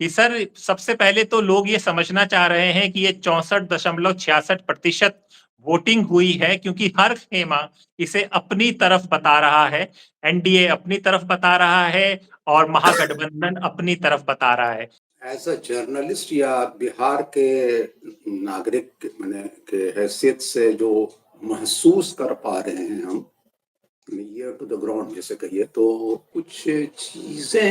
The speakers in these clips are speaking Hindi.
कि सर सबसे पहले तो लोग ये समझना चाह रहे हैं कि ये 64.66% वोटिंग हुई है क्योंकि हर खेमा इसे अपनी तरफ बता रहा है, एनडीए अपनी तरफ बता रहा है और महागठबंधन अपनी तरफ बता रहा है। एज अ जर्नलिस्ट या बिहार के नागरिक मैंने के हैसियत से जो महसूस कर पा रहे हैं हम ईयर टू द ग्राउंड जैसे कहिए तो कुछ चीजें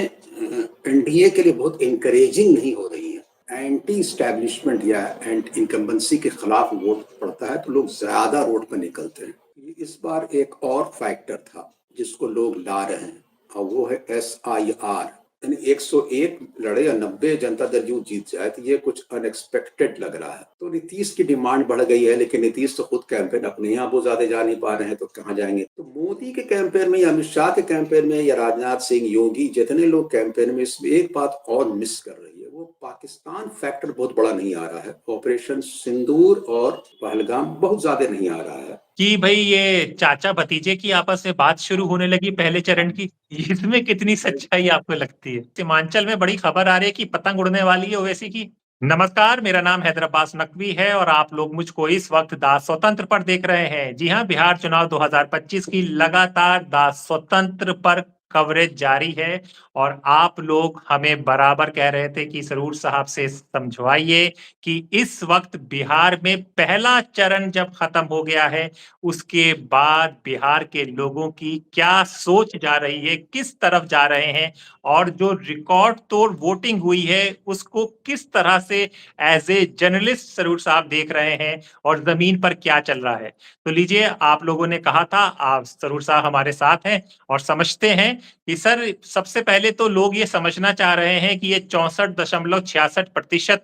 एनडीए के लिए बहुत इंकरेजिंग नहीं हो रही है। एंटी स्टैब्लिशमेंट या एंटी इनकम्बेंसी के खिलाफ वोट पड़ता है तो लोग ज्यादा रोड पर निकलते हैं। इस बार एक और फैक्टर था जिसको लोग ला रहे हैं और वो है SIR, यानी 101 लड़े या 90 जनता दल यूं जीत जाए तो ये कुछ अनएक्सपेक्टेड लग रहा है। तो नीतीश की डिमांड बढ़ गई है, लेकिन नीतीश तो खुद कैंपेन अपने यहाँ बहुत ज्यादा जा नहीं पा रहे हैं तो कहाँ जाएंगे। तो मोदी के कैंपेन में या अमित शाह के कैंपेन में या राजनाथ सिंह, योगी, जितने लोग कैंपेन में, इसमें एक बात और मिस कर रही है, वो पाकिस्तान फैक्टर बहुत बड़ा नहीं आ रहा है। ऑपरेशन सिंदूर और पहलगाम बहुत ज्यादा नहीं आ रहा है कि भाई ये चाचा भतीजे की आपस में बात शुरू होने लगी पहले चरण की, इसमें कितनी सच्चाई आपको लगती है? सीमांचल में बड़ी खबर आ रही है कि पतंग उड़ने वाली है ओवैसी की। नमस्कार, मेरा नाम हैदर अब्बास नकवी है और आप लोग मुझको इस वक्त दास स्वतंत्र पर देख रहे हैं। जी हाँ, बिहार चुनाव 2025 की लगातार दास स्वतंत्र पर कवरेज जारी है और आप लोग हमें बराबर कह रहे थे कि सरूर साहब से समझवाइए कि इस वक्त बिहार में पहला चरण जब खत्म हो गया है उसके बाद बिहार के लोगों की क्या सोच जा रही है, किस तरफ जा रहे हैं और जो रिकॉर्ड तोड़ वोटिंग हुई है उसको किस तरह से एज ए जर्नलिस्ट सरूर साहब देख रहे हैं और जमीन पर क्या चल रहा है। तो लीजिए, आप लोगों ने कहा था, आप सरूर साहब हमारे साथ हैं और समझते हैं कि सर सबसे पहले तो लोग ये समझना चाह रहे हैं कि ये 64.66%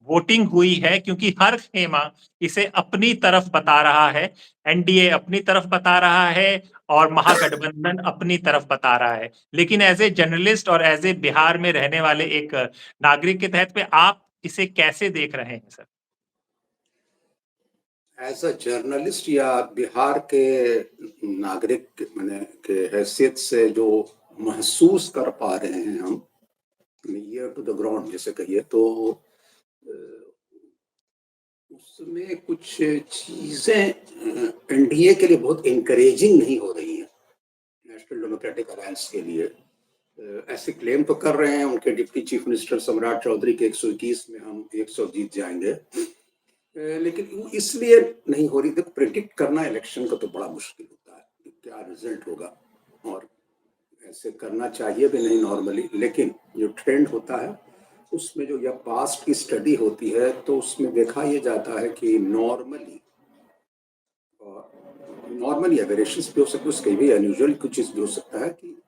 वोटिंग हुई है क्योंकि हर खेमा इसे अपनी तरफ बता रहा है, एनडीए अपनी तरफ बता रहा है और महागठबंधन अपनी तरफ बता रहा है। लेकिन एज ए जर्नलिस्ट और एज ए बिहार में रहने वाले एक नागरिक के तहत पे आप इसे कैसे देख रहे हैं सर? एज अ जर्नलिस्ट या बिहार के नागरिक मैंने के हैसियत से जो महसूस कर पा रहे हैं हम ईयर टू द ग्राउंड जैसे कहिए तो उसमें कुछ चीजें एनडीए के लिए बहुत इंकरेजिंग नहीं हो रही है। नेशनल डेमोक्रेटिक अलायंस के लिए ऐसे क्लेम तो कर रहे हैं उनके डिप्टी चीफ मिनिस्टर सम्राट चौधरी के 121 में हम 100 जीत जाएंगे, लेकिन वो इसलिए नहीं हो रही। देखो, प्रिडिक्ट करना इलेक्शन का तो बड़ा मुश्किल होता है कि क्या रिजल्ट होगा, और ऐसे करना चाहिए भी नहीं नॉर्मली, लेकिन जो ट्रेंड होता है उसमें जो या पास्ट की स्टडी होती है तो उसमें देखा यह जाता है कि नॉर्मली एवेरेशंस भी हो सकते हैं, उसके भी अनयूजुअल कुछ चीज़ भी हो सकता है कि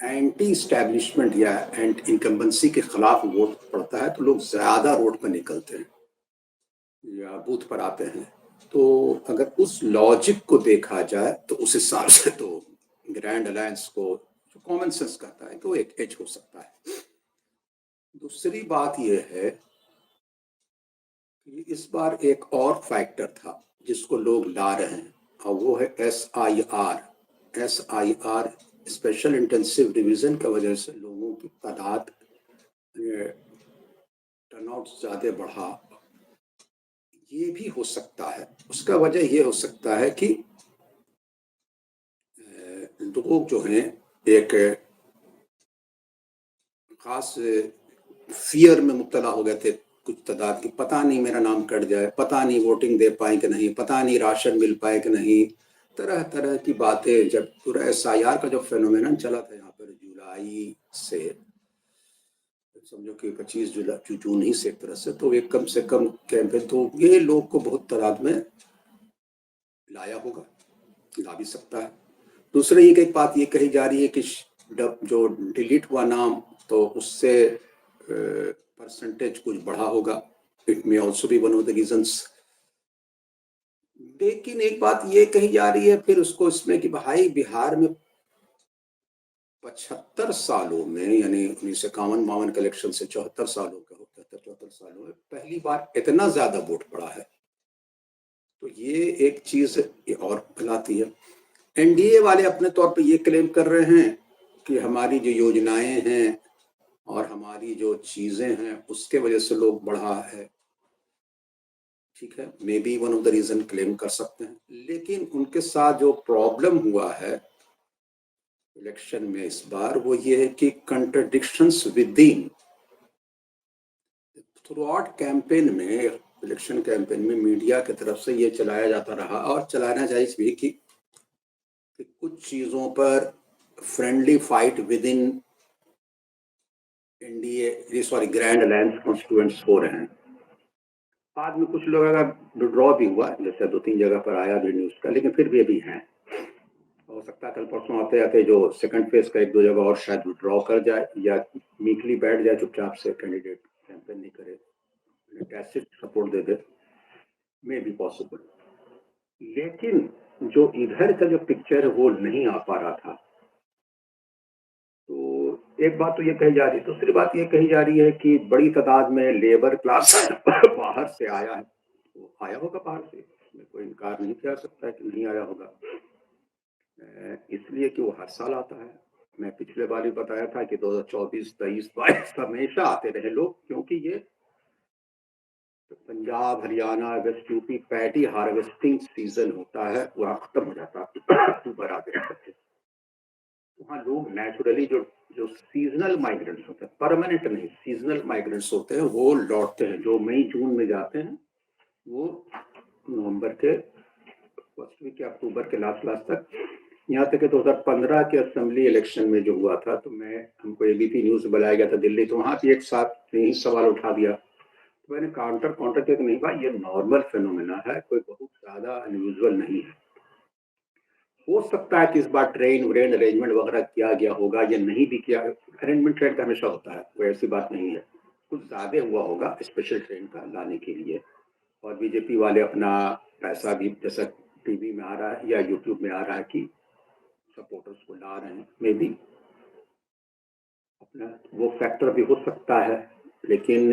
एंटी स्टैब्लिशमेंट या एंटी इनकम्बेंसी के खिलाफ वोट पड़ता है तो लोग ज्यादा रोड पर निकलते हैं या बूथ पर आते हैं। तो अगर उस लॉजिक को देखा जाए तो उस हिसाब से तो ग्रैंड अलायंस को, जो कॉमन सेंस कहता है, तो एक एज हो सकता है। दूसरी बात यह है कि इस बार एक और फैक्टर था जिसको लोग ला रहे हैं और वो है SIR स्पेशल इंटेंसिव डिवीजन की वजह से लोगों की तादाद टर्नआउट ज्यादा बढ़ा। ये भी हो सकता है, उसका वजह ये हो सकता है कि लोग जो हैं एक खास फियर में मुब्तला हो गए थे कुछ तादाद की, पता नहीं मेरा नाम कट जाए, पता नहीं वोटिंग दे पाए कि नहीं, पता नहीं राशन मिल पाए कि नहीं, तरह तरह की बातें। जब पूरा SIR का जो फेनोमेनन चला था यहाँ पर जुलाई से, समझो कि 25 जुलाई जून ही से एक तरह से, तो एक कम से कम कैंपेन तो ये लोग को बहुत तादाद में लाया होगा, ला भी सकता है। दूसरी एक बात ये कही जा रही है कि जो डिलीट हुआ नाम तो उससे परसेंटेज कुछ बढ़ा होगा। It may also be one of the reasons. लेकिन एक बात ये कही जा रही है फिर उसको इसमें कि भाई बिहार में 75 सालों में, यानी 1951-52 के इलेक्शन से 74 सालों का, 74 सालों में पहली बार इतना ज्यादा वोट पड़ा है। तो ये एक चीज ये और फैलाती है। एनडीए वाले अपने तौर पे ये क्लेम कर रहे हैं कि हमारी जो योजनाएं हैं और हमारी जो चीजें हैं उसके वजह से लोग बढ़ा है, ठीक है, maybe one of the reason claim कर सकते हैं। लेकिन उनके साथ जो प्रॉब्लम हुआ है इलेक्शन में इस बार वो ये है कि contradictions within throughout campaign में, इलेक्शन कैंपेन में मीडिया की तरफ से ये चलाया जाता रहा और चलाना चाहिए भी कि कुछ चीजों पर friendly fight with in NDA sorry grand alliance constituents हो रहे हैं। बाद में कुछ लोगों का विड्रॉ भी हुआ, जैसे 2-3 जगह पर आया भी न्यूज का, लेकिन फिर भी अभी हैं। हो सकता है कल परसों आते आते जो सेकंड फेज का 1-2 जगह और शायद विड्रॉ कर जाए या वीकली बैठ जाए चुपचाप से, कैंडिडेट कैंपेन नहीं करे, tacit support they they, may be possible. लेकिन जो इधर का जो पिक्चर है वो नहीं आ पा रहा था। तो एक बात तो ये कही जा रही है, दूसरी बात ये कही जा रही है कि बड़ी तादाद में लेबर क्लास बाहर से आया है। वो आया होगा बाहर से, इसमें कोई इनकार नहीं किया सकता है कि नहीं आया होगा, इसलिए कि वो हर साल आता है। मैं पिछले बार भी बताया था कि 2024, 23, 22 हमेशा आते रहे लोग, क्योंकि ये Punjab, Haryana, west UP paddy harvesting season होता है, वहाँ खत्म हो जाता है अक्टूबर आते हैं। वहाँ लोग नेचुरली जो जो सीजनल माइग्रेंट्स होते हैं, परमानेंट नहीं, सीजनल माइग्रेंट्स होते हैं, वो लौटते हैं। जो मई जून में जाते हैं वो नवंबर के फर्स्ट वीक या अक्टूबर के लास्ट तक। यहाँ तक कि 2015 के असेंबली इलेक्शन में जो हुआ था, तो हमको एबीपी न्यूज बुलाया गया था दिल्ली, तो वहाँ भी एक साथ यही सवाल उठा दिया। तो मैंने काउंटर किया कि नहीं भाई, ये नॉर्मल फिनोमेना है, कोई बहुत ज्यादा अनयूजुअल नहीं है। हो सकता है कि इस बार ट्रेन व्रेन अरेंजमेंट वगैरह किया गया होगा, या नहीं भी किया, अरेंजमेंट ट्रेन का हमेशा होता है, कोई ऐसी बात नहीं है, कुछ ज्यादा हुआ होगा स्पेशल ट्रेन का लाने के लिए। और बीजेपी वाले अपना पैसा भी, जैसा टीवी में आ रहा है या यूट्यूब में आ रहा है कि सपोर्टर्स को ला रहे हैं, मे बी अपना वो फैक्टर भी हो सकता है। लेकिन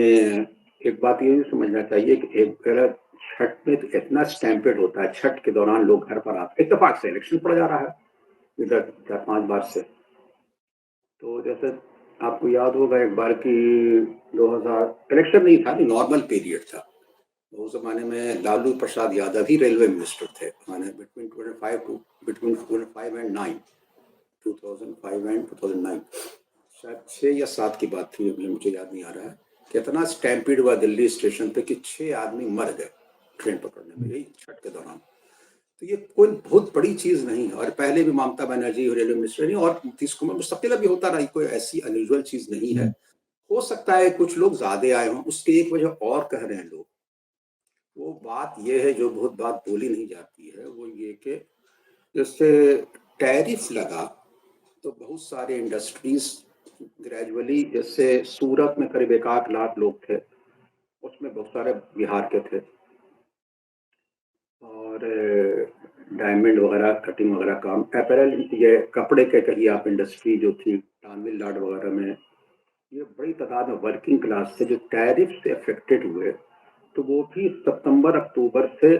एक बात ये समझना चाहिए कि एक छठ में तो इतना स्टैम्पेड होता है, छठ के दौरान लोग घर पर आते, इत्तेफाक से इलेक्शन पड़ जा रहा है इधर 4-5 बार से। तो जैसे आपको याद होगा एक बार की 2000 इलेक्शन नहीं था, नॉर्मल पीरियड था, उस जमाने में लालू प्रसाद यादव ही रेलवे मिनिस्टर थे, माने बिटवीन 2005 एंड 9, 2005 एंड 2009, शायद 6 या 7 की बात थी, अभी मुझे याद नहीं आ रहा है। कितना स्टैम्पीड हुआ दिल्ली स्टेशन पे कि 6 आदमी मर गए ट्रेन पकड़ने में, यही छठ के दौरान। तो ये कोई बहुत बड़ी चीज नहीं है, और पहले भी ममता बनर्जी रेलवे मिनिस्टर नहीं, और नीतीश कुमार मुस्तकिल भी होता रहा, कोई ऐसी अनयूजुअल चीज नहीं है। हो सकता है कुछ लोग ज्यादा आए हों, उसकी एक वजह और कह रहे हैं लोग, वो बात ये है जो बहुत बात बोली नहीं जाती है, वो ये कि जैसे टैरिफ लगा तो बहुत सारे इंडस्ट्रीज ग्रेजुअली, जैसे सूरत में करीब 1 लाख लोग थे, उसमें बहुत सारे बिहार के थे, और डायमंड वगैरह, कटिंग वगैरह काम, अपैरल, ये कपड़े के कहिए आप, इंडस्ट्री जो थी तमिलनाडु वगैरह में, ये बड़ी तादाद में वर्किंग क्लास से जो टैरिफ से अफेक्टेड हुए, तो वो भी सितंबर अक्टूबर से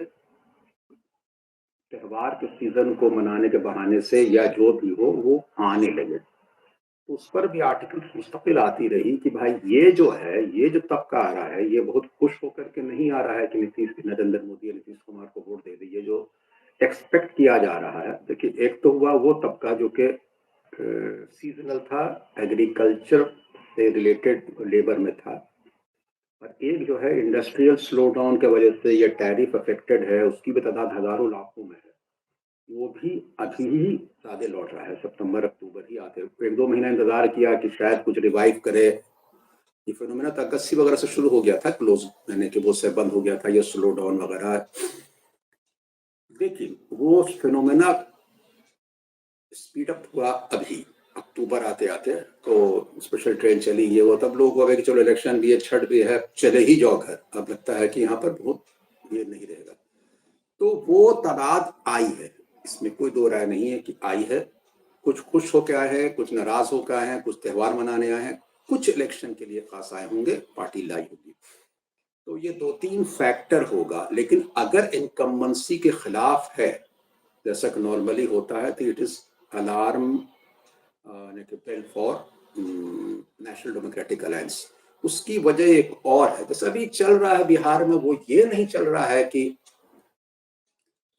त्योहार के सीजन को मनाने के बहाने से या जो भी हो वो आने लगे। तो उस पर भी आर्टिकल्स मुस्तकिल आती रही कि भाई ये जो है, ये जो तबका आ रहा है, ये बहुत खुश होकर के नहीं आ रहा है कि नरेंद्र मोदी या नीतीश कुमार को वोट दे दी, ये जो एक्सपेक्ट किया जा रहा है। देखिए, एक तो हुआ वो तबका जो कि सीजनल था, एग्रीकल्चर से रिलेटेड लेबर में था, और एक जो है इंडस्ट्रियल स्लो डाउन के वजह से ये टैरिफ अफेक्टेड है, उसकी भी तादाद हजारों लाखों में है, वो भी अभी ही ज्यादा लौट रहा है, सितंबर अक्टूबर ही आते, 1-2 महीना इंतजार किया कि शायद कुछ रिवाइव करे। ये फिनोमेना तो अगस्त वगैरह से शुरू हो गया था, क्लोज यानी कि वो से बंद हो गया था, ये स्लो डाउन वगैरह, लेकिन वो फिनोमेना स्पीड अप हुआ अभी अक्टूबर आते आते। तो स्पेशल ट्रेन चली, ये वो, तब लोग हुआ कि चलो इलेक्शन भी है, छठ भी है, चले ही जाओ घर। अब लगता है कि यहाँ पर बहुत ये नहीं रहेगा, तो वो तादाद आई है, इसमें कोई दो राय नहीं है कि आई है। कुछ खुश होकर आए हैं, कुछ नाराज होकर आए हैं, कुछ त्यौहार मनाने आए हैं, कुछ इलेक्शन के लिए खास आए होंगे, पार्टी लाई होगी। तो ये 2-3 फैक्टर होगा, लेकिन अगर इनकम्बेंसी के खिलाफ है, जैसा कि नॉर्मली होता है, तो it is alarm bell for National Democratic Alliance, उसकी वजह एक और है। जैसे अभी चल रहा है बिहार में, वो ये नहीं चल रहा है कि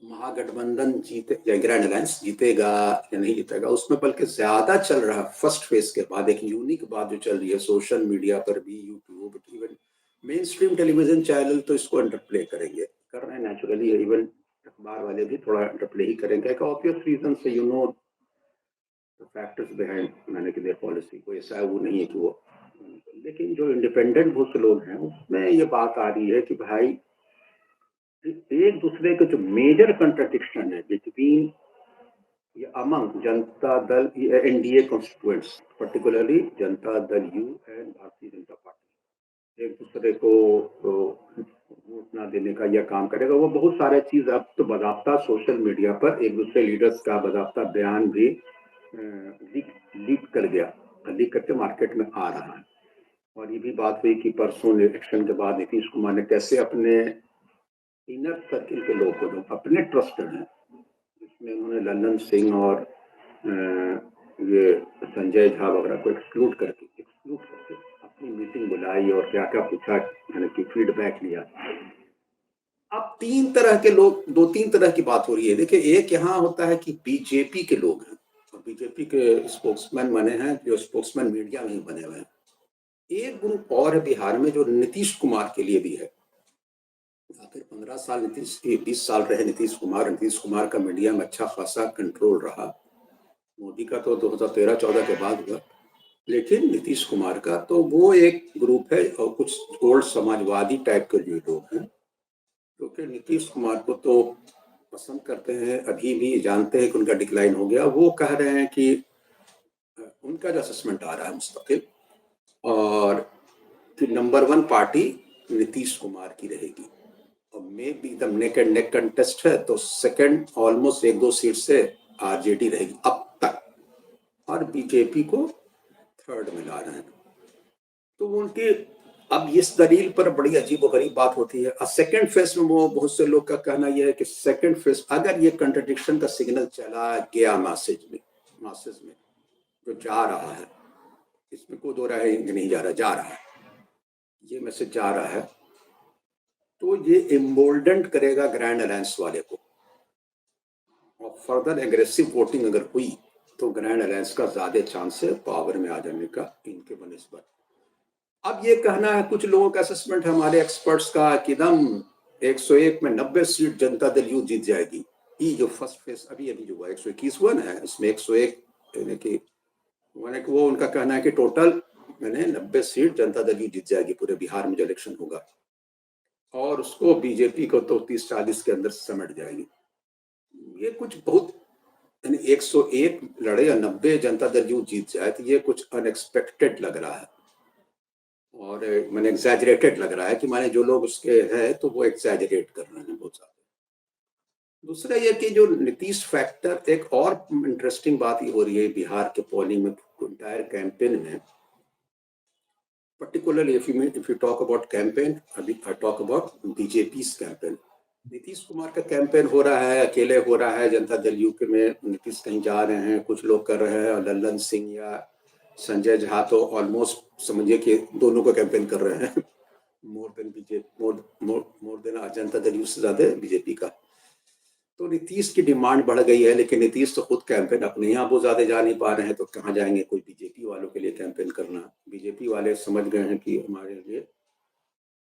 महागठबंधन जीते या ग्रैंड अलायंस जीतेगा या नहीं जीतेगा, उसमें बल्कि ज्यादा चल रहा है फर्स्ट फेज के बाद एक यूनिक बात जो चल रही है सोशल मीडिया पर भी, YouTube, even main stream television channel तो इसको अंडरप्ले करेंगे, कर रहे हैं नेचुरली, इवन अखबार वाले भी थोड़ा अंडरप्ले ही करेंगे। ऑब्वियस रीजन से, यू नो फैक्टर्स बिहाइंड मैंने कि देयर पॉलिसी, कोई ऐसा है वो नहीं है कि वो, लेकिन जो इंडिपेंडेंट बहुत से लोग हैं उसमें ये बात आ रही है कि भाई एक दूसरे के जो मेजर कंट्राडिक्शन है बिटवीन या among Janata Dal NDA constituents, particularly Janata Dal you and Bharatiya Janata party, एक दूसरे को वोट ना देने का यह काम करेगा, वो बहुत सारे चीज अब तो बजाबता सोशल मीडिया पर एक दूसरे लीडर्स का बजाबता बयान भी लीक कर गया, लीक करके मार्केट में आ रहा है। और ये भी बात हुई कि परसों इलेक्शन के बाद नीतीश कुमार ने कैसे अपने इनर सर्किल के लोग को, जो अपने ट्रस्टेड हैं, जिसमें उन्होंने लल्लन सिंह और ये संजय झा वगैरह को एक्सक्लूड करके अपनी मीटिंग बुलाई और क्या क्या पूछा, यानी कि फीडबैक लिया। अब तीन तरह के लोग, दो तीन तरह की बात हो रही है। देखिए, एक यहाँ होता है कि बीजेपी के लोग हैं और बीजेपी के स्पोक्समैन बने हैं, जो स्पोक्समैन मीडिया में ही बने हुए हैं। एक ग्रुप और है बिहार में जो नीतीश कुमार के लिए भी है। आखिर 15 साल 20 साल रहे नीतीश कुमार का मीडिया में अच्छा खासा कंट्रोल रहा। मोदी का तो 2013-14 के बाद हुआ, लेकिन नीतीश कुमार का तो वो एक ग्रुप है। और कुछ ओल्ड समाजवादी टाइप के जो लोग हैं, क्योंकि नीतीश कुमार को तो पसंद करते हैं, अभी भी जानते हैं कि उनका डिक्लाइन हो गया, वो कह रहे हैं कि उनका जो असेसमेंट आ रहा है मुस्तकिल, और कि नंबर 1 पार्टी नीतीश कुमार की रहेगी, और may be the neck and neck contest है तो सेकंड ऑलमोस्ट 1-2 सीट से आरजेडी रहेगी अब तक, और बीजेपी को थर्ड में ला रहे हैं। तो उनके अब इस दलील पर बड़ी अजीब और गरीब बात होती है। सेकंड फेज में वो बहुत से लोग का कहना यह है कि सेकंड फेज अगर ये कंट्रडिक्शन का सिग्नल चला गया मासेज में जो जा रहा है, इसमें कोई दो राय नहीं जा रहा, जा रहा है, ये मैसेज जा रहा है, तो ये एम्बोल्डेंट करेगा ग्रैंड अलायंस वाले को, और फर्दर एग्रेसिव वोटिंग अगर हुई तो ग्रैंड अलायंस का ज्यादा चांस है पावर में आ जाने का इनके बनिस्बत। अब ये कहना है कुछ लोगों का असेसमेंट है, हमारे एक्सपर्ट्स का, कि दम 101 में 90 सीट जनता दल यू जीत जाएगी। ये जो फर्स्ट फेज अभी जो हुआ 121 हुआ है, इसमें 101 यानी कि वो उनका कहना है कि total 90 seat Janata Dal you जीत जाएगी पूरे बिहार में जो इलेक्शन होगा, और उसको बीजेपी को तो 30-40 के अंदर समेट जाएगी। ये कुछ बहुत, यानी 101 लड़े या 90 जनता दल यू जीत जाए, तो ये कुछ अनएक्सपेक्टेड लग रहा है, और मैंने एग्जैजरेटेड लग रहा है कि माने जो लोग उसके हैं तो वो एग्जैजरेट कर रहे हैं बहुत ज्यादा। दूसरा ये कि जो नीतीश फैक्टर, एक और इंटरेस्टिंग बात ये हो रही है बिहार के पोलिंग में, इंटायर कैंपेन में, particularly if you talk about campaign, I talk about BJP's campaign. Nitish Kumar का कैंपेन हो रहा है, अकेले हो रहा है, जनता दल यू के में नीतीश कहीं जा रहे हैं, कुछ लोग कर रहे हैं, और लल्लन सिंह या संजय झा तो ऑलमोस्ट समझिए कि दोनों का कैंपेन कर रहे हैं, more than BJP, more than Janata Dal you से ज्यादा बीजेपी का। तो नीतीश की डिमांड बढ़ गई है, लेकिन नीतीश तो खुद कैंपेन अपने यहाँ बहुत ज्यादा जा नहीं पा रहे हैं, तो कहाँ जाएंगे कोई बीजेपी वालों के लिए कैंपेन करना। बीजेपी वाले समझ गए हैं कि हमारे लिए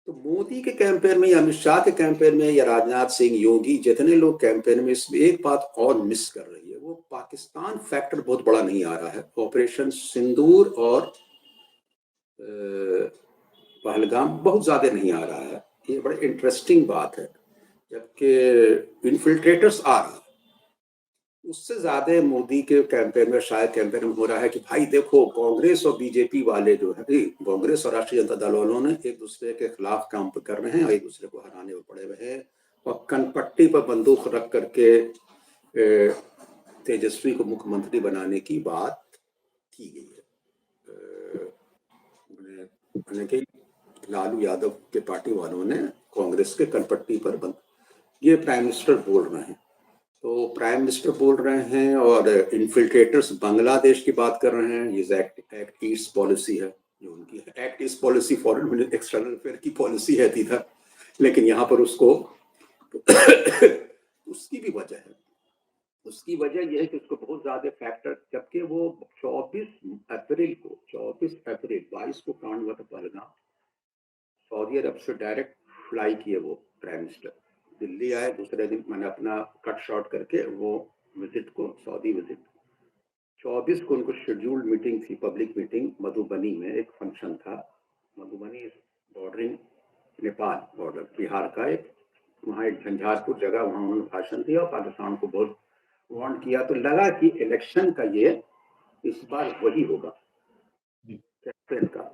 तो मोदी के कैंपेन में या अमित शाह के कैंपेन में या राजनाथ सिंह, योगी, जितने लोग कैंपेन में, इसमें एक बात और मिस कर रही है, वो पाकिस्तान फैक्टर बहुत बड़ा नहीं आ रहा है। ऑपरेशन सिंदूर और पहलगाम बहुत ज्यादा नहीं आ रहा है, ये बड़ी इंटरेस्टिंग बात है, जबकि इन्फिल्ट्रेटर्स आ रहा है। उससे ज्यादा मोदी के कैंपेन में, शायद कैंपेन में हो रहा है कि भाई देखो, कांग्रेस और बीजेपी वाले जो है, कांग्रेस और राष्ट्रीय जनता दल वालों ने एक दूसरे के खिलाफ काम कर रहे हैं और एक दूसरे को हराने में पड़े हुए हैं, और कनपट्टी पर बंदूक रख करके तेजस्वी को मुख्यमंत्री बनाने की बात की गई है। लालू यादव के पार्टी वालों ने कांग्रेस के कनपट्टी पर ये प्राइम मिनिस्टर बोल रहे हैं। तो प्राइम मिनिस्टर बोल रहे हैं और इन्फिल्ट्रेटर्स बांग्लादेश की बात कर रहे हैं। ये एक्ट ईस्ट पॉलिसी है जो उनकी है। Act east policy foreign external affair की पॉलिसी है थी, लेकिन यहाँ पर उसको उसकी भी वजह है। उसकी वजह यह है कि उसको बहुत ज्यादा फैक्टर, जबकि वो 24 अप्रैल 22 को कांड हुआ था पहलगाम, सऊदी अरब से डायरेक्ट फ्लाई किए वो प्राइम मिनिस्टर, दिल्ली आए, दूसरे दिन मैंने अपना कट शॉर्ट करके वो विजिट को, सऊदी विजिट, 24 को उनको शेड्यूल्ड मीटिंग थी, पब्लिक मीटिंग मधुबनी में, एक फंक्शन था। मधुबनी बॉर्डरिंग नेपाल बॉर्डर, बिहार का एक, वहाँ एक झंझारपुर जगह, वहाँ उन्होंने भाषण दिया और पाकिस्तान को बहुत वार्न किया। तो लगा कि इलेक्शन का ये इस बार वही होगा कैंपेन का।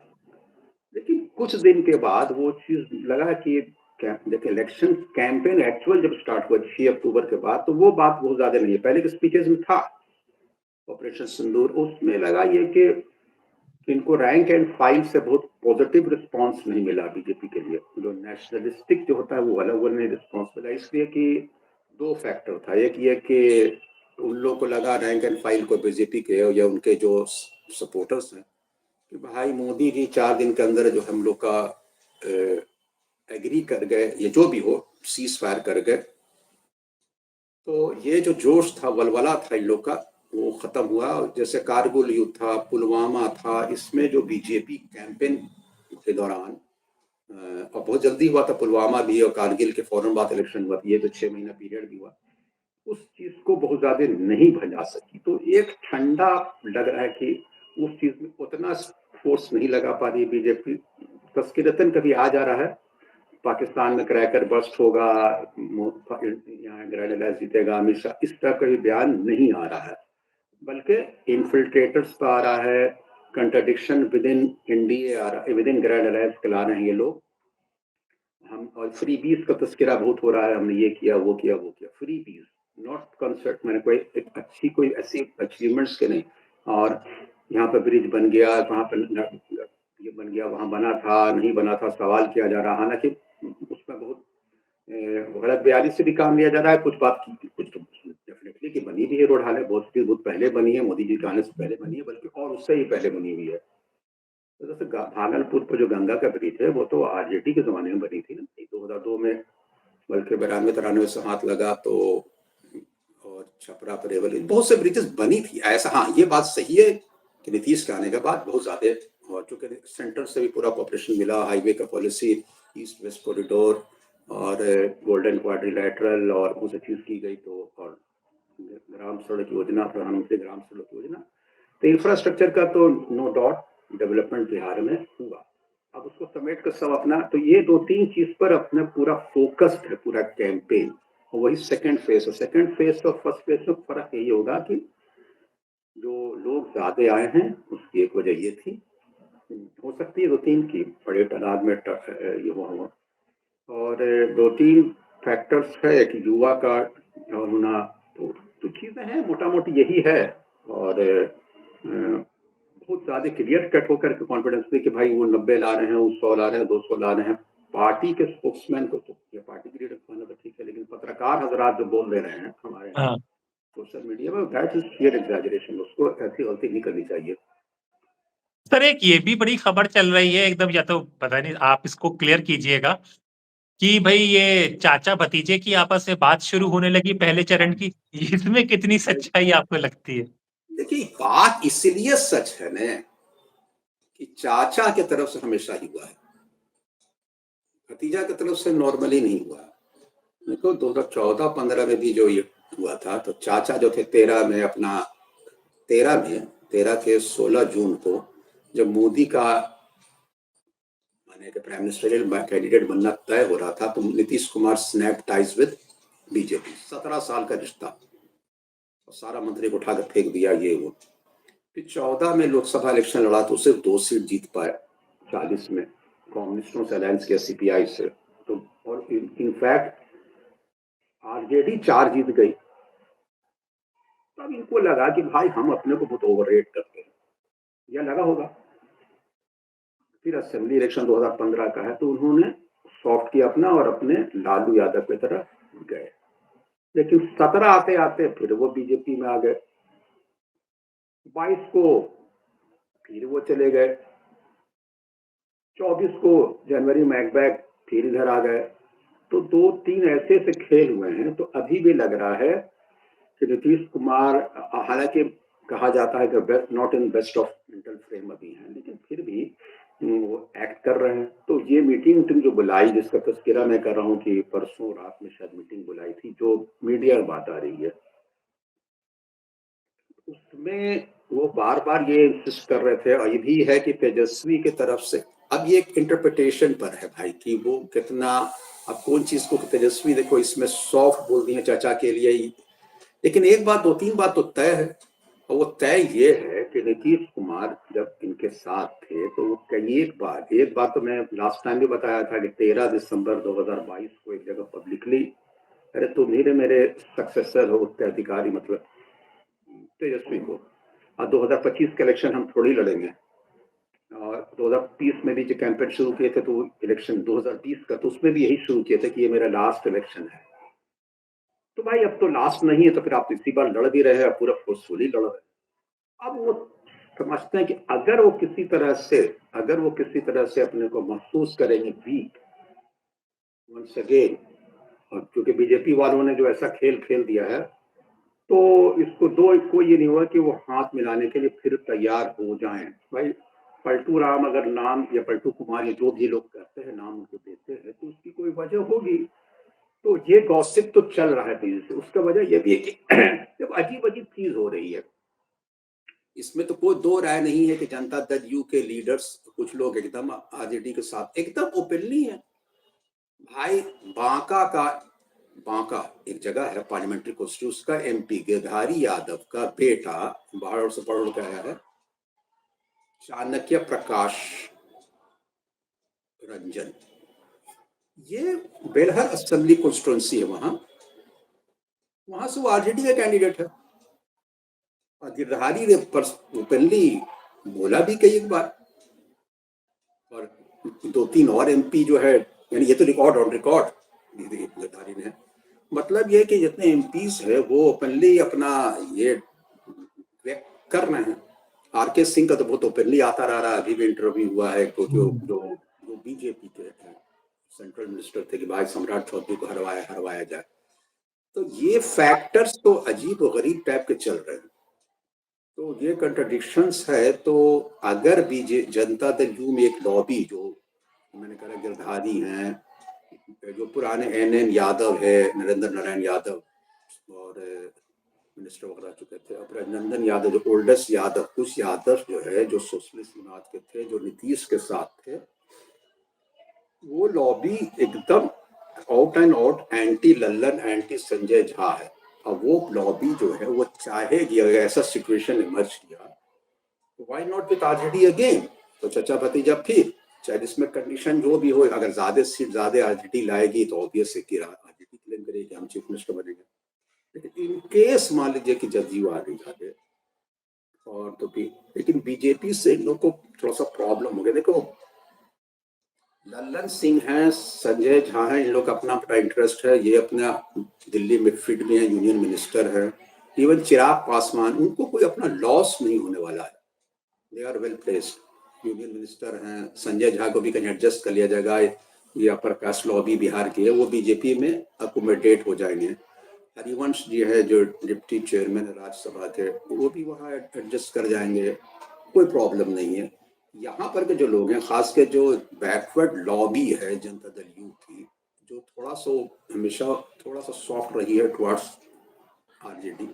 लेकिन कुछ दिन के बाद वो चीज लगा कि देखिए इलेक्शन कैंपेन एक्चुअल जब स्टार्ट हुआ 6 अक्टूबर के बाद, तो वो बात बहुत ज्यादा नहीं है। पहले के स्पीचेस में था ऑपरेशन सिंदूर, उसमें लगा ये कि इनको रैंक एंड फाइल से बहुत पॉजिटिव रिस्पांस नहीं मिला बीजेपी के लिए। जो नेशनलिस्टिक जो होता है वो अलग नहीं रिस्पांस मिला, इसलिए कि दो फैक्टर था। एक ये कि उन लोगों को लगा रैंक एंड फाइल को बीजेपी के या उनके जो सपोर्टर्स हैं कि भाई मोदी जी 4 दिन के अंदर जो हम लोग का एग्री कर गए, ये जो भी हो सीज फायर कर गए, तो ये जो जोश था, वलवला था इन लोग का, वो खत्म हुआ। जैसे कारगिल युद्ध था, पुलवामा था, इसमें जो बीजेपी कैंपेन के दौरान और बहुत जल्दी हुआ था पुलवामा भी, और कारगिल के फौरन बाद इलेक्शन हुआ, ये तो 6 महीना पीरियड भी हुआ, उस चीज को बहुत ज्यादा नहीं भजा सकी। तो एक ठंडा लग रहा है कि उस चीज में उतना फोर्स नहीं लगा पा रही बीजेपी। तस्किरतन कभी आ जा रहा है, पाकिस्तान में क्रैकर बस्ट होगा, यहाँ ग्रैंड अलैंस जीतेगा, हमेशा इस तरह का भी बयान नहीं आ रहा है, बल्कि इन्फिल्ट्रेटर्स का आ रहा है, कंट्रडिक्शन विद इन एनडीए आ रहा है, विद इन ग्रैंड अलैंस ला रहे हैं ये लोग। हम और फ्री बीज का तस्करा बहुत हो रहा है, हमने ये किया वो किया वो किया, फ्री बीज नॉट कंसर्ट, मैंने कोई एक अच्छी कोई ऐसी अचीवमेंट्स के नहीं। और यहाँ पर ब्रिज बन गया, वहाँ पर ये बन गया, वहाँ बना था नहीं बना था, सवाल किया जा रहा है। हालांकि उसमें बहुत गलत बयानी से भी काम लिया जा रहा है, कुछ बात की, कुछ तो डेफिनेटली कि बनी भी है रोड, हाल है बहुत पहले बनी है, मोदी जी के आने से पहले बनी है, बल्कि और उससे ही पहले बनी हुई है। तो जैसे भागलपुर पर जो गंगा का ब्रिज है वो तो आरजेडी के जमाने में बनी थी ना, 2002 में, बल्कि 92-93 से हाथ लगा तो, और छपरा परेवल, बहुत से ब्रिजेस बनी थी ऐसा। हाँ, ये बात सही है कि नीतीश के आने के बाद बहुत ज्यादा हो चुके, सेंटर से भी पूरा कॉपरेशन मिला, हाईवे का पॉलिसी, ईस्ट वेस्ट कॉरिडोर और गोल्डन क्वाड्रिलैटरल और वो सब चीज की गई। तो और ग्राम सड़क योजना, प्रधानमंत्री ग्राम सड़क योजना, तो इंफ्रास्ट्रक्चर का तो नो डाउट डेवलपमेंट बिहार में हुआ। अब उसको समेट कर सब अपना, तो ये 2-3 चीज पर अपना पूरा फोकस्ड है पूरा कैंपेन, और वही सेकंड फेज है। सेकंड फेज और फर्स्ट फेज में फर्क यही होगा कि जो लोग ज्यादा आए हैं उसकी एक वजह ये थी, हो सकती है 2-3 की बड़े तादाद में ये हुआ, और 2-3 फैक्टर्स है कि युवा का होना, तो चीजें हैं मोटा मोटी यही है। और बहुत ज्यादा क्लियर कट होकर के कॉन्फिडेंस दे कि भाई वो 90 ला रहे हैं, वो 100 ला रहे हैं, 200 ला रहे हैं। पार्टी के स्पोक्समैन को तो, या पार्टी के लीडर को तो ठीक है, लेकिन पत्रकार हजरात जो बोल रहे हैं हमारे यहाँ हाँ सोशल मीडिया में, दैट इज क्लियर एग्जैजरेशन, उसको ऐसी गलती नहीं करनी चाहिए। सर, एक ये भी बड़ी खबर चल रही है एकदम, या तो पता नहीं, आप इसको क्लियर कीजिएगा कि भाई ये चाचा भतीजे की आपस में बात शुरू होने लगी पहले चरण की, इसमें कितनी सच्चाई आपको लगती है? देखिए बात इसलिए सच है ना कि चाचा की तरफ से हमेशा ही हुआ है, भतीजा की तरफ से नॉर्मली नहीं हुआ। देखो 2014-15 में भी जो ये हुआ था, तो चाचा जो थे 13 में अपना 13 के 16 जून को जब मोदी का माने कि प्राइम मिनिस्टरियल कैंडिडेट बनना तय हो रहा था, तो Nitish Kumar snap ties with BJP, 17 साल का रिश्ता, और सारा मंत्री को उठाकर फेंक दिया ये वो। फिर 14 में लोकसभा इलेक्शन लड़ा तो सिर्फ 2 सीट जीत पाए 40 में, कम्युनिस्टों से अलायंस किया सीपीआई से, तो और इनफैक्ट आरजेडी 4 जीत गई। तब इनको लगा कि भाई हम अपने को बहुत ओवररेट करते हैं, या लगा होगा। फिर असेंबली इलेक्शन 2015 का है, तो उन्होंने सॉफ्ट किया अपना और अपने लालू यादव की तरफ गए। लेकिन 17 आते आते फिर वो बीजेपी में आ गए, 22 को फिर वो चले गए, 24 को जनवरी में बैक फिर इधर आ गए। तो 2-3 ऐसे ऐसे खेल हुए हैं। तो अभी भी लग रहा है कि नीतीश कुमार, हालांकि कहा जाता है कि not in best of mental frame अभी हैं, लेकिन फिर भी वो एक्ट कर रहे हैं। तो ये मीटिंग जो बुलाई, जिसका तस्करा मैं कर रहा हूँ कि परसों रात में शायद मीटिंग बुलाई थी, जो मीडिया में बात आ रही है, उसमें वो बार बार ये इंसिस्ट कर रहे थे, और ये भी है कि तेजस्वी की तरफ से, अब ये एक इंटरप्रिटेशन पर है भाई कि वो कितना, अब कौन चीज को तेजस्वी देखो इसमें सॉफ्ट बोल दी है चाचा के लिए ही, लेकिन एक बात, 2-3 बात तो तय है। और वो तय ये है कि नीतीश कुमार जब इनके साथ थे तो वो कई एक बात तो मैं लास्ट टाइम भी बताया था कि 13 दिसंबर 2022 को एक जगह पब्लिकली, अरे तुम ही मेरे सक्सेसर हो उत्तराधिकारी, मतलब तेजस्वी को, और 2025 के इलेक्शन हम थोड़ी लड़ेंगे, और 2030 में भी जो कैंपेन शुरू किए थे, तो इलेक्शन 2020 का, तो उसमें भी यही शुरू किए थे कि ये मेरा लास्ट इलेक्शन है। तो भाई अब तो लास्ट नहीं है, तो फिर आप इसी बार लड़ भी रहे हैं, पूरा फोर्सफुली लड़ रहे हैं। अब वो समझते हैं कि अगर वो किसी तरह से अपने को महसूस करेंगे वीक वंस अगेन, और क्योंकि बीजेपी वालों ने जो ऐसा खेल खेल दिया है, तो इसको कोई ये नहीं हुआ कि वो हाथ मिलाने के लिए फिर तैयार हो जाएं। भाई पलटू राम अगर नाम, या पलटू कुमार, या जो भी लोग कहते हैं नाम उनको देते हैं, तो उसकी कोई वजह होगी। तो ये गॉसिप तो चल रहा है तेजी से, उसका वजह ये भी है कि जब अजीब अजीब चीज हो रही है, इसमें तो कोई दो राय नहीं है कि जनता दल यू के लीडर्स, कुछ लोग एकदम आरजेडी के साथ एकदम ओपनली है। भाई बांका एक जगह है पार्लियामेंट्री कॉन्स्टिट्यूंसी का, एमपी गिरधारी यादव का बेटा बाहर से पढ़ के आया है, चाणक्य प्रकाश रंजन, ये बेलहर असेंबली कॉन्स्टिट्यूंसी है, वहां से वो आरजेडी का कैंडिडेट है। और गिरधारी ने ओपनली बोला भी कई एक बार, और 2-3 और एमपी जो है, यानी ये तो रिकॉर्ड ऑन रिकॉर्ड गिरधारी ने, मतलब ये कि जितने एमपीज है वो ओपनली अपना ये व्यक्त कर रहे हैं। आरके सिंह का तो बहुत ओपनली आता रहा, अभी भी इंटरव्यू हुआ है, तो जो जो जो बीजेपी के सेंट्रल मिनिस्टर थे कि भाई सम्राट चौधरी को हरवाया जाए। तो ये फैक्टर्स तो अजीब और गरीब टाइप के चल रहे हैं, तो ये कंट्रडिक्शंस है। तो अगर जनता दल यू में एक लॉबी, जो मैंने कहा गिरधारी हैं, जो पुराने एनएन यादव है, नरेंद्र नारायण यादव, और मिनिस्टर वगैरह रह चुके थे, अब रघुनंदन यादव जो ओल्डेस्ट यादव, कुछ यादव जो है जो सोशलिस्ट समाज के थे, जो नीतीश के साथ थे, वो लॉबी एकदम out and out anti Lallan, anti Sanjay Jha है। अब वो लॉबी जो है वो चाहेगी, अगर ऐसा सिचुएशन इमर्ज किया, तो why not with RJD again, तो चचा भतीजा फिर, चाहे जिसमें कंडीशन जो भी हो, अगर ज्यादा सीट ज्यादा आरजेडी लाएगी तो ऑब्वियस है कि आरजेडी क्लेम करेगी हम चीफ मिनिस्टर बनेंगे। लेकिन इन केस मान लीजिए कि जदयू आ गई जाके, और तो भी, लेकिन बीजेपी से इन लोग को थोड़ा सा प्रॉब्लम हो गया। देखो लल्लन सिंह हैं, संजय झा हैं, इन लोग का अपना अपना इंटरेस्ट है, ये अपना दिल्ली में फिट में है, यूनियन मिनिस्टर है। इवन चिराग पासवान, उनको कोई अपना लॉस नहीं होने वाला है, they are well placed, union minister हैं। संजय झा को भी कहीं एडजस्ट कर लिया जाएगा, ये अपर कास्ट लॉबी बिहार की है, वो बीजेपी में अकोमोडेट हो जाएंगे। हरिवंश जी है जो डिप्टी चेयरमैन राज्यसभा थे, वो भी वहाँ एडजस्ट कर जाएंगे, कोई प्रॉब्लम नहीं है। यहाँ पर के जो लोग हैं, खास के जो बैकवर्ड लॉबी है जनता दल यू की, जो थोड़ा सा हमेशा थोड़ा सा सॉफ्ट रही है टुवर्ड्स आरजेडी,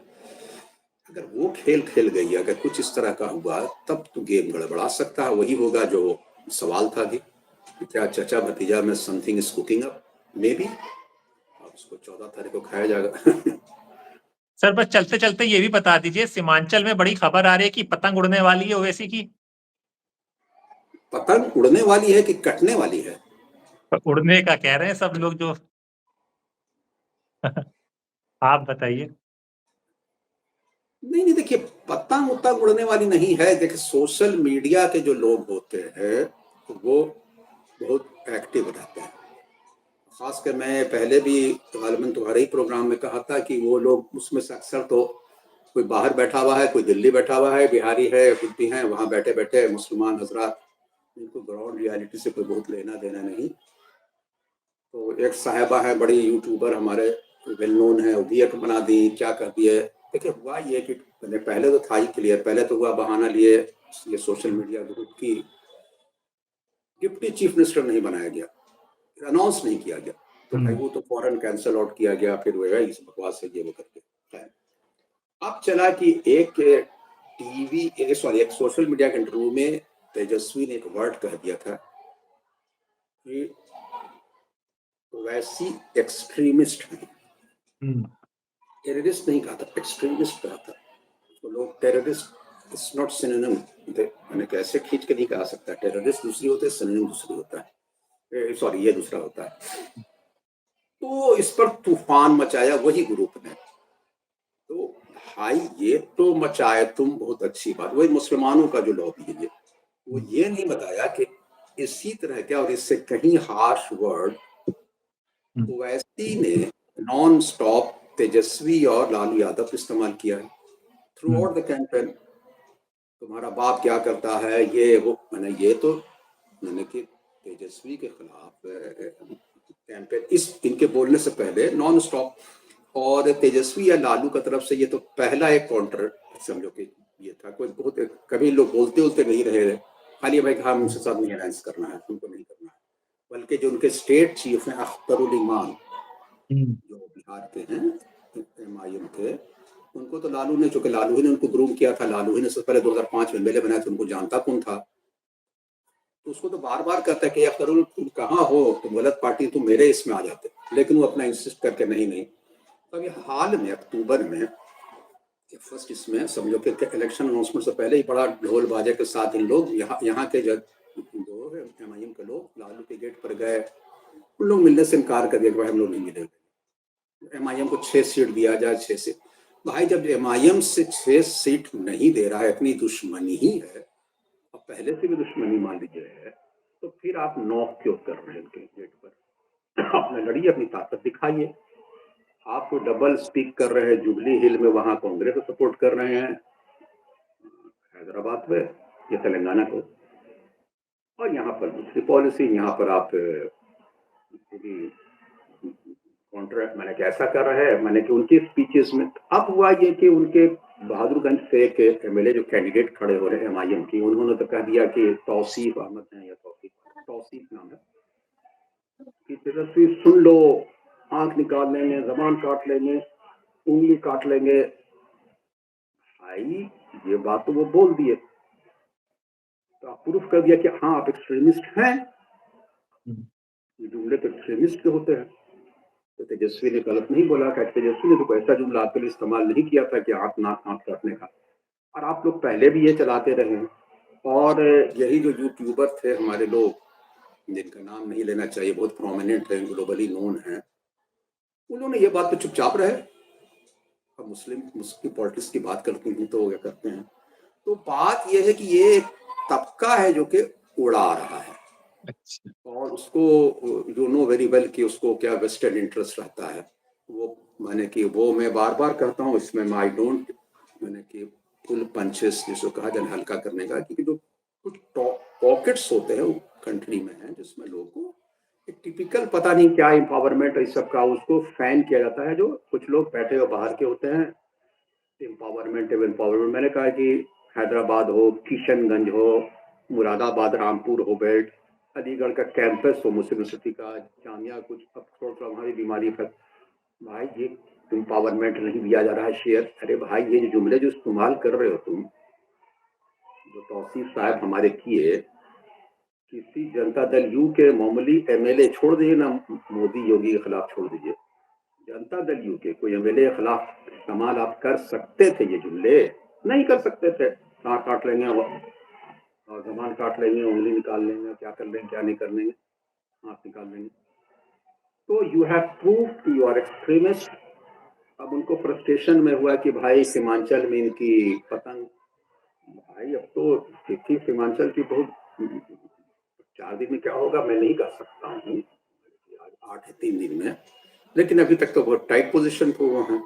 अगर वो खेल खेल गई, अगर कुछ इस तरह का हुआ, तब तो गेम गड़बड़ा सकता है। वही होगा जो सवाल था भी, क्या चचा भतीजा में something is cooking up, may be. अब उसको 14 तारीख को खाया जाएगा। सर बस चलते चलते ये भी बता दीजिए, सीमांचल में बड़ी खबर आ रही है कि पतंग उड़ने वाली है ओवैसी की। पतंग उड़ने वाली है कि कटने वाली है? उड़ने का कह रहे हैं सब लोग जो आप बताइए। नहीं नहीं, देखिए पतंग उतंग उड़ने वाली नहीं है। देखिए सोशल मीडिया के जो लोग होते हैं वो बहुत एक्टिव रहते हैं, खासकर मैं पहले भी गालिबन तुम्हारे ही प्रोग्राम में कहा था कि वो लोग उसमें से अक्सर तो कोई बाहर बैठा हुआ है, कोई दिल्ली बैठा हुआ है, बिहारी है, कुछ भी है, वहाँ बैठे बैठे मुसलमान हजरात, इनको ग्राउंड रियलिटी से कोई बहुत लेना देना नहीं। तो एक साहिबा है, बड़ी यूट्यूबर हमारे वेल नोन है, वो भी एक बना दी, क्या कर दिए। देखिए हुआ ये कि पहले तो था ही क्लियर, पहले तो हुआ बहाना लिए ये सोशल मीडिया ग्रुप की डिप्टी चीफ मिनिस्टर नहीं बनाया गया, अनाउंस नहीं किया गया, तो भाई वो तो फौरन कैंसिल आउट किया गया, फिर वो इस बकवास से ये वो करके। अब चला कि एक टीवी सॉरी एक सोशल मीडिया के इंटरव्यू में तेजस्वी ने एक वर्ड कह दिया था कि वैसी एक्सट्रीमिस्ट है, टेररिस्ट नहीं कहा था, एक्सट्रीमिस्ट कहा था। तो लोग टेररिस्ट इट्स नॉट सिनोनिम, मैंने कैसे खींच के नहीं कहा सकता, टेररिस्ट दूसरी होते हैं, सिनोनिम दूसरी होता है, सॉरी ये दूसरा होता है। तो इस पर तूफान मचाया वही ग्रुप ने। तो भाई ये तो मचाए तुम, बहुत अच्छी बात, वही मुसलमानों का जो लॉबी है वो ये नहीं बताया कि इसी तरह के और इससे कहीं हार्श वर्ड ओवैसी ने नॉन स्टॉप तेजस्वी और लालू यादव इस्तेमाल किया है थ्रू आउट द कैंपेन। तुम्हारा बाप क्या करता है, ये वो, मैंने ये तो मैंने कि तेजस्वी के खिलाफ कैंपेन इस इनके बोलने से पहले नॉन स्टॉप, और तेजस्वी या लालू का तरफ से ये तो पहला एक काउंटर समझो कि ये था। कोई बहुत कभी लोग बोलते नहीं रहे खाली भाई हम उनसे साथ नहीं अलायंस करना है, उनको नहीं करना है, बल्कि जो उनके स्टेट चीफ हैं अख्तरुल ईमान जो बिहार के हैं MIM के, उनको तो लालू ने, चूंकि लालू ही ने उनको ग्रूम किया था, लालू ही ने सबसे पहले 2005 में MLA बनाया था, उनको जानता कौन था, तो उसको तो बार बार कहता है कि अख्तरुल तुम कहाँ हो, तुम गलत पार्टी, तुम मेरे इसमें आ जाते, लेकिन वो अपना इंसिस्ट करके नहीं। तो अभी हाल में अक्टूबर में फर्स्ट इसमें समझो कि इलेक्शन अनाउंसमेंट से पहले ही बड़ा ढोल बाजे के साथ इन लोग यहाँ के जो MIM के लोग लालू के गेट पर गए, उन लोग मिलने से इनकार कर दिया कि भाई हम लोग नहीं मिलेंगे, MIM को 6 सीट दिया जाए, 6 सीट। भाई जब MIM से 6 सीट नहीं दे रहा है, इतनी दुश्मनी ही है, और पहले से भी दुश्मनी मान लीजिए है, तो फिर आप नॉक क्यों कर रहे हैं इनके गेट पर? अपने लड़िए, अपनी ताकत दिखाइए। आप तो डबल स्पीक कर रहे हैं, जुबली हिल में वहां कांग्रेस को सपोर्ट कर रहे हैं, हैदराबाद में या तेलंगाना को, और यहाँ पर दूसरी पॉलिसी, यहाँ पर आप कॉन्ट्रैक्ट मैंने कैसा कर रहा है, मैंने कि उनकी स्पीचेस में अब हुआ ये कि उनके बहादुरगंज से एक MLA जो कैंडिडेट खड़े हो रहे हैं MIM की, उन्होंने तो कह दिया कि तौसीफ अहमद है या तौसीफ नाम है कि तेजस्वी सुन लो, आंख निकाल लेंगे, जबान काट लेंगे, उंगली काट लेंगे। भाई ये बात तो वो बोल दिए, तो आप प्रूफ कर दिया कि हाँ आप एक्सट्रीमिस्ट हैं, ये जुमले तो एक्सट्रीमिस्ट के होते हैं। तो तेजस्वी ने गलत नहीं बोला, तेजस्वी ने तो ऐसा जुमला आपके लिए इस्तेमाल नहीं किया था कि आंख नाक आंख काटने का, और आप लोग पहले भी ये चलाते रहे। और यही जो यूट्यूबर थे हमारे लोग, जिनका नाम नहीं लेना चाहिए, बहुत प्रोमिनेंट है, ग्लोबली नोन है, उन्होंने ये बात पे चुपचाप रहे। अब मुस्लिम पॉलिटिक्स की बात करते हैं तो क्या करते हैं, तो बात यह है कि ये एक तबका है जो कि उड़ा रहा है। अच्छा। और उसको यू नो वेरी वेल कि उसको क्या वेस्टर्न इंटरेस्ट रहता है, वो मैंने कि वो मैं बार बार कहता हूँ इसमें आई डोंट, मैंने कि फुल पंचेस जिसको कहा जाए हल्का करने का, क्योंकि जो कुछ पॉकेट्स होते हैं कंट्री में है जिसमें लोगों को एक टिपिकल पता नहीं क्या एम्पावरमेंट इस सब का उसको फैन किया जाता है, जो कुछ लोग बैठे हुए बाहर के होते हैं, एम्पावरमेंट। मैंने कहा कि हैदराबाद हो, किशनगंज हो, मुरादाबाद, रामपुर हो, बेल्ट, अलीगढ़ का कैंपस हो मुस्लिम यूनिवर्सिटी का, जामिया कुछ अब थोड़ा हमारी बीमारी पर, भाई ये एम्पावरमेंट नहीं दिया जा रहा है शेयर। अरे भाई ये जो जुमले जो इस्तेमाल कर रहे हो तुम, जो तौसीफ साहब हमारे किए, किसी जनता दल यू के मामूली MLA छोड़ दीजिए ना, मोदी योगी के खिलाफ छोड़ दीजिए, जनता दल यू के कोई MLA के खिलाफ इस्तेमाल आप कर सकते थे, ये जुमले नहीं कर सकते थे। नाक काट लेंगे और जबान काट लेंगे, उंगली निकाल लेंगे, क्या कर लेंगे क्या नहीं कर लेंगे, हाथ निकाल लेंगे। तो you have proved you are extremist. अब उनको फ्रस्ट्रेशन में हुआ कि भाई सीमांचल में इनकी पतंग, भाई अब तो देखिए सीमांचल की बहुत 4 दिन में क्या होगा मैं नहीं कर सकता हूँ, 8 दिन लेकिन अभी तक तो बहुत टाइट पोजीशन पे वो हैं,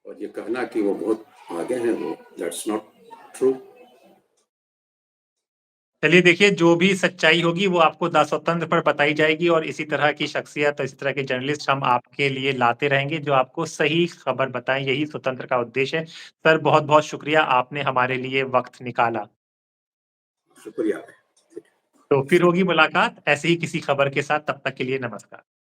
और ये कहना कि वो बहुत आगे हैं, वो दैट्स नॉट ट्रू। चलिए देखिए, जो भी सच्चाई होगी वो आपको द स्वतंत्र पर बताई जाएगी और इसी तरह की शख्सियत, इस तरह के जर्नलिस्ट हम आपके लिए लाते रहेंगे जो आपको सही खबर बताएं। यही स्वतंत्र का उद्देश्य है। सर, बहुत-बहुत शुक्रिया, आपने हमारे लिए वक्त निकाला। शुक्रिया। तो फिर होगी मुलाकात ऐसे ही किसी खबर के साथ, तब तक के लिए नमस्कार।